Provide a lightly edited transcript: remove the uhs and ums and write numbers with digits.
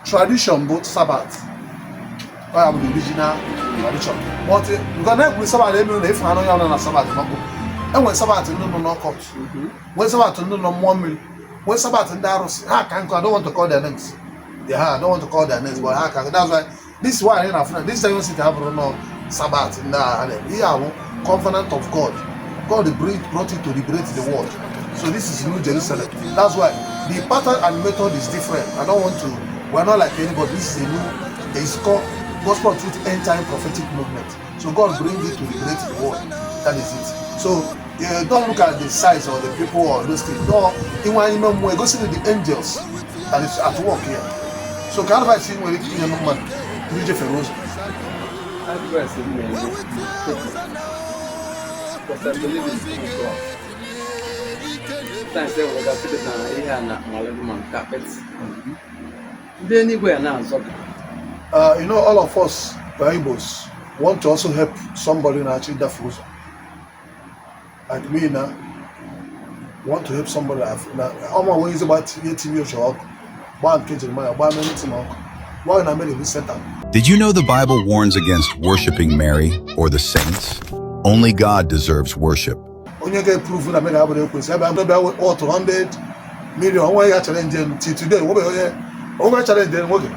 tradition both Sabbath. I have the original tradition. But because we Sabbath, if I know you're Sabbath, and when Sabbath no cut, when Sabbath no more, when Sabbath and Daros, I don't want to call their names. Yeah, I don't want to call their names, but I can. That's why this is why this time you see to have no Sabbath in there. We are covenant of God. God brought it to liberate the world. So this is New Jerusalem. That's why the pattern and method is different. I don't want to. We're not like anybody. This is a new. It's called Gospel Truth End Time Prophetic Movement. So God brings it to liberate the world. That is it. So don't look at the size or the people or those things. No, we're going to see the angels that is at work here. So can I see when it's in a moment? DJ Feroz. Because I believe in God. Sometimes they will have to do here and Malaman carpets. Then you go now, you know, all of us, Igbos, want to also help somebody in achieve that frozen. Like me now, want to help somebody. All my ways about 18 years old. Did you know the Bible warns against worshiping Mary or the saints? Only God deserves worship. Onye ga-approve na me na abụrụ ekwesị ebe abụrụ bịa 100 million onwe ya challenge till today onwe challenge nwoke